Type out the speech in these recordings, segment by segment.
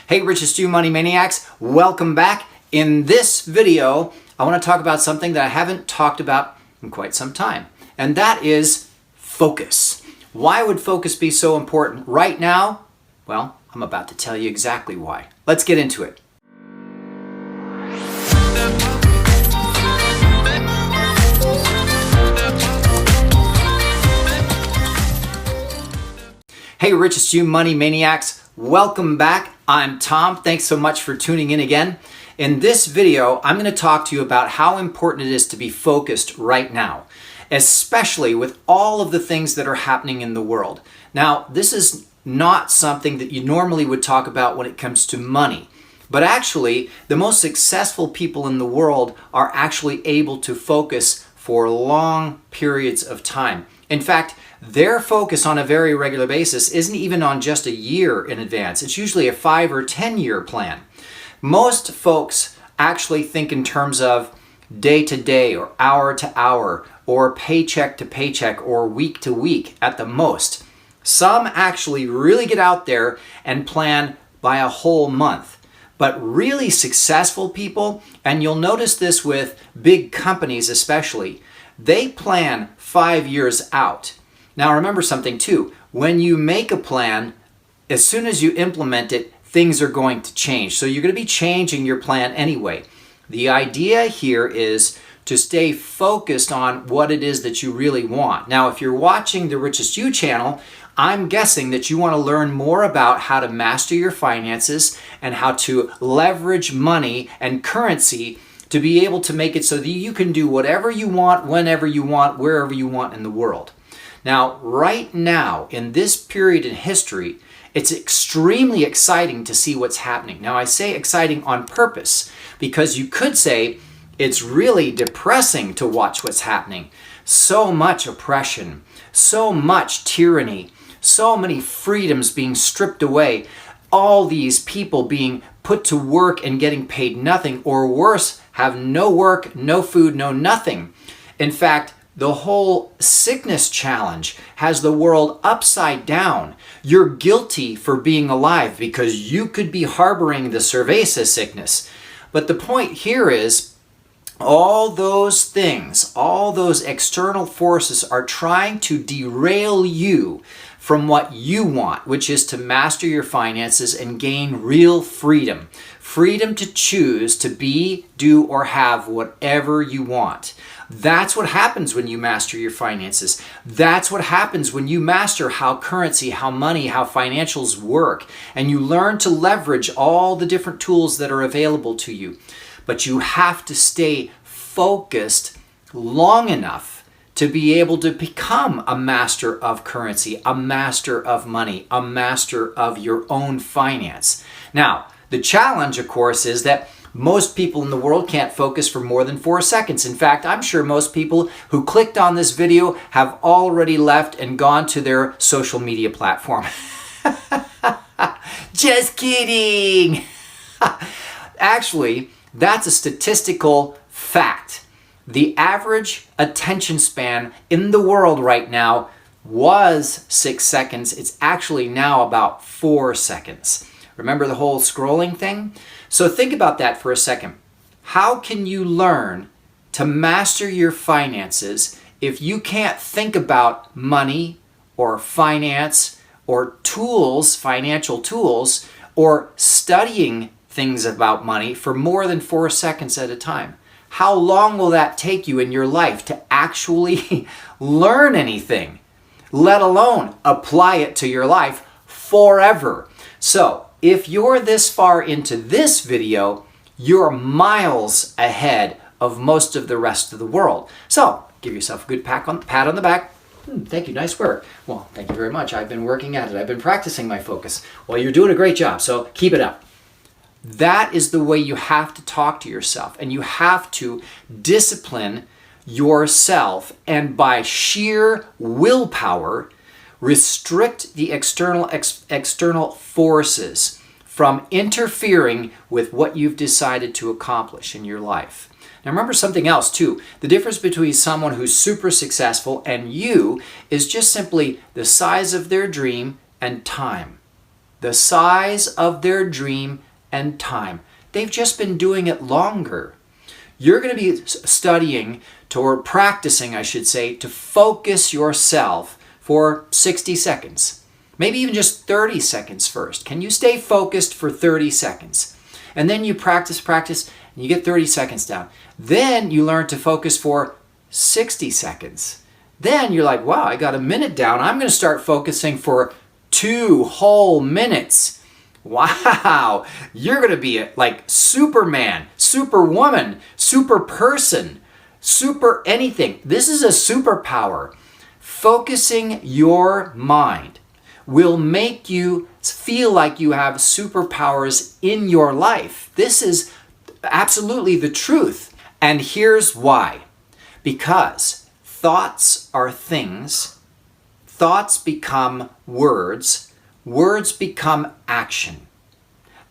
Hey, Richest Money Maniacs, welcome back. In this video, I want to talk about something that I haven't talked about in quite some time, and that is focus. Why would focus be so important right now? Well, I'm about to tell you exactly why. Let's get into it. Hey, Richest Money Maniacs, welcome back. I'm Tom. Thanks so much for tuning in again. In this video, I'm going to talk to you about how important it is to be focused right now, especially with all of the things that are happening in the world. Now, this is not something that you normally would talk about when it comes to money, but actually, the most successful people in the world are actually able to focus for long periods of time. In fact, their focus on a very regular basis isn't even on just a year in advance. It's usually a 5 or 10-year plan. Most folks actually think in terms of day to day or hour to hour or paycheck to paycheck or week to week at the most. Some actually really get out there and plan by a whole month. But really successful people, and you'll notice this with big companies especially, they plan 5 years out. Now remember something too, when you make a plan, as soon as you implement it, things are going to change. So you're going to be changing your plan anyway. The idea here is to stay focused on what it is that you really want. Now if you're watching the Richest You channel, I'm guessing that you want to learn more about how to master your finances and how to leverage money and currency to be able to make it so that you can do whatever you want, whenever you want, wherever you want in the world. Now, right now, in this period in history, it's extremely exciting to see what's happening. Now, I say exciting on purpose because you could say it's really depressing to watch what's happening. So much oppression, so much tyranny, so many freedoms being stripped away, all these people being put to work and getting paid nothing, or worse, have no work, no food, no nothing. In fact, the whole sickness challenge has the world upside down. You're guilty for being alive because you could be harboring the cerveza sickness. But the point here is all those things, all those external forces are trying to derail you from what you want, which is to master your finances and gain real freedom. Freedom to choose to be, do, or have whatever you want. That's what happens when you master your finances. That's what happens when you master how currency, how money, how financials work, and you learn to leverage all the different tools that are available to you. But you have to stay focused long enough to be able to become a master of currency, a master of money, a master of your own finance. Now, the challenge, of course, is that most people in the world can't focus for more than 4 seconds. In fact, I'm sure most people who clicked on this video have already left and gone to their social media platform. Just kidding! Actually, that's a statistical fact. The average attention span in the world right now was 6 seconds. It's actually now about 4 seconds. Remember the whole scrolling thing? So think about that for a second. How can you learn to master your finances if you can't think about money or finance or tools, financial tools, or studying things about money for more than 4 seconds at a time? How long will that take you in your life to actually learn anything, let alone apply it to your life forever? So, if you're this far into this video, you're miles ahead of most of the rest of the world. So, give yourself a good pat on the back. Thank you, nice work. Well, thank you very much. I've been working at it. I've been practicing my focus. Well, you're doing a great job, so keep it up. That is the way you have to talk to yourself, and you have to discipline yourself, and by sheer willpower, restrict the external forces from interfering with what you've decided to accomplish in your life. Now remember something else too. The difference between someone who's super successful and you is just simply the size of their dream and time. the size of their dream and time. They've just been doing it longer. You're going to be studying, or practicing, I should say, to focus yourself for 60 seconds. Maybe even just 30 seconds first. Can you stay focused for 30 seconds? And then you practice, and you get 30 seconds down. Then you learn to focus for 60 seconds. Then you're like, wow, I got a minute down. I'm going to start focusing for 2 whole minutes. Wow, you're going to be like Superman, Superwoman, super person, super anything. This is a superpower. Focusing your mind will make you feel like you have superpowers in your life. This is absolutely the truth. And here's why. Because thoughts are things, thoughts become words, words become action,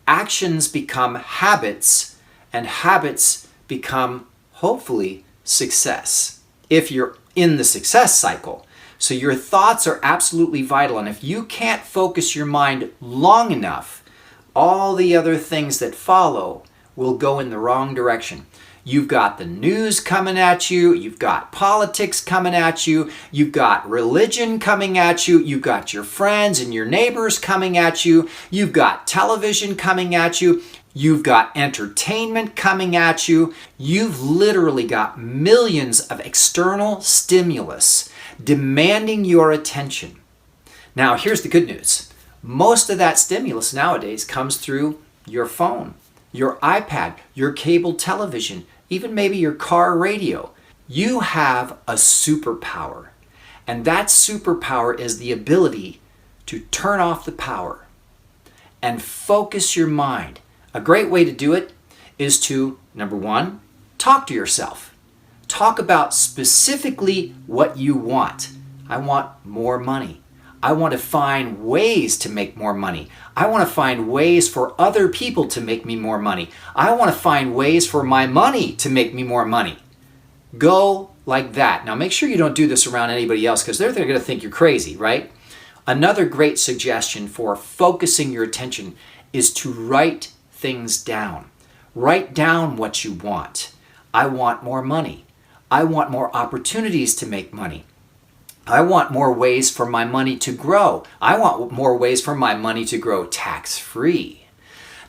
actions become habits, and habits become, hopefully, success. If you're in the success cycle. So your thoughts are absolutely vital. And if you can't focus your mind long enough, all the other things that follow will go in the wrong direction. You've got the news coming at you. You've got politics coming at you. You've got religion coming at you. You've got your friends and your neighbors coming at you. You've got television coming at you. You've got entertainment coming at you. You've literally got millions of external stimulus demanding your attention. Now, here's the good news. Most of that stimulus nowadays comes through your phone, your iPad, your cable television, even maybe your car radio. You have a superpower, and that superpower is the ability to turn off the power and focus your mind. A great way to do it is to, number one, talk to yourself. Talk about specifically what you want. I want more money. I want to find ways to make more money. I want to find ways for other people to make me more money. I want to find ways for my money to make me more money. Go like that. Now make sure you don't do this around anybody else because they're going to think you're crazy, right? Another great suggestion for focusing your attention is to write things down. Write down what you want. I want more money. I want more opportunities to make money. I want more ways for my money to grow. I want more ways for my money to grow tax-free.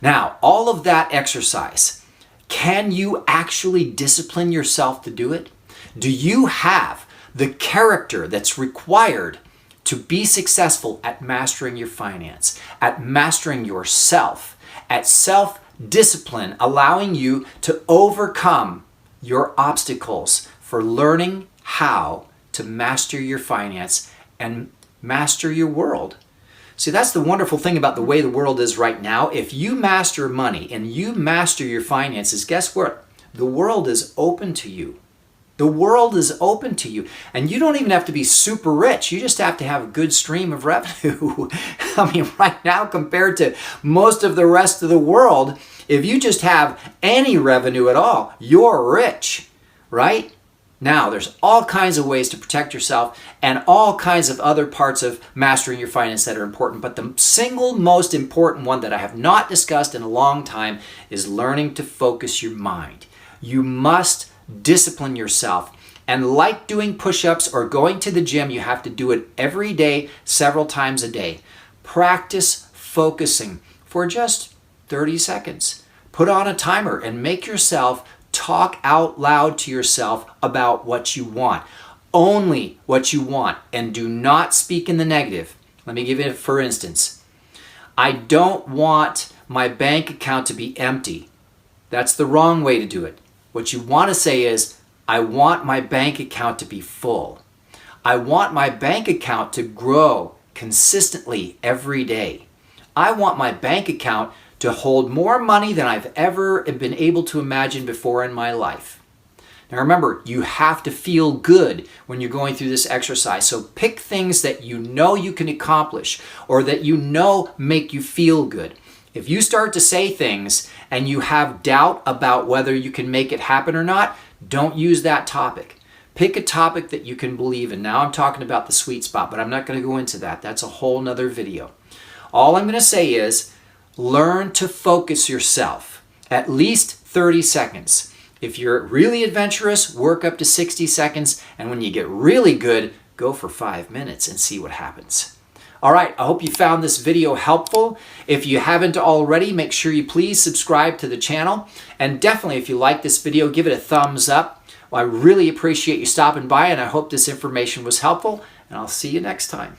Now, all of that exercise, can you actually discipline yourself to do it? Do you have the character that's required to be successful at mastering your finance, at mastering yourself, at self-discipline, allowing you to overcome your obstacles for learning how to master your finance and master your world? See, that's the wonderful thing about the way the world is right now. If you master money and you master your finances, guess what? The world is open to you. The world is open to you. And you don't even have to be super rich. You just have to have a good stream of revenue. I mean, right now, compared to most of the rest of the world, if you just have any revenue at all, you're rich, right? Now, there's all kinds of ways to protect yourself and all kinds of other parts of mastering your finance that are important. But the single most important one that I have not discussed in a long time is learning to focus your mind. You must discipline yourself. And like doing push-ups or going to the gym, you have to do it every day, several times a day. Practice focusing for just 30 seconds. Put on a timer and make yourself talk out loud to yourself about what you want. Only what you want, and do not speak in the negative. Let me give you, for instance, I don't want my bank account to be empty. That's the wrong way to do it. What you want to say is, I want my bank account to be full. I want my bank account to grow consistently every day. I want my bank account to hold more money than I've ever been able to imagine before in my life. Now remember, you have to feel good when you're going through this exercise. So pick things that you know you can accomplish or that you know make you feel good. If you start to say things and you have doubt about whether you can make it happen or not, don't use that topic. Pick a topic that you can believe in. Now I'm talking about the sweet spot, but I'm not going to go into that. That's a whole nother video. All I'm going to say is learn to focus yourself at least 30 seconds. If you're really adventurous, work up to 60 seconds. And when you get really good, go for 5 minutes and see what happens. All right, I hope you found this video helpful. If you haven't already, make sure you please subscribe to the channel. And definitely, if you like this video, give it a thumbs up. Well, I really appreciate you stopping by, and I hope this information was helpful. And I'll see you next time.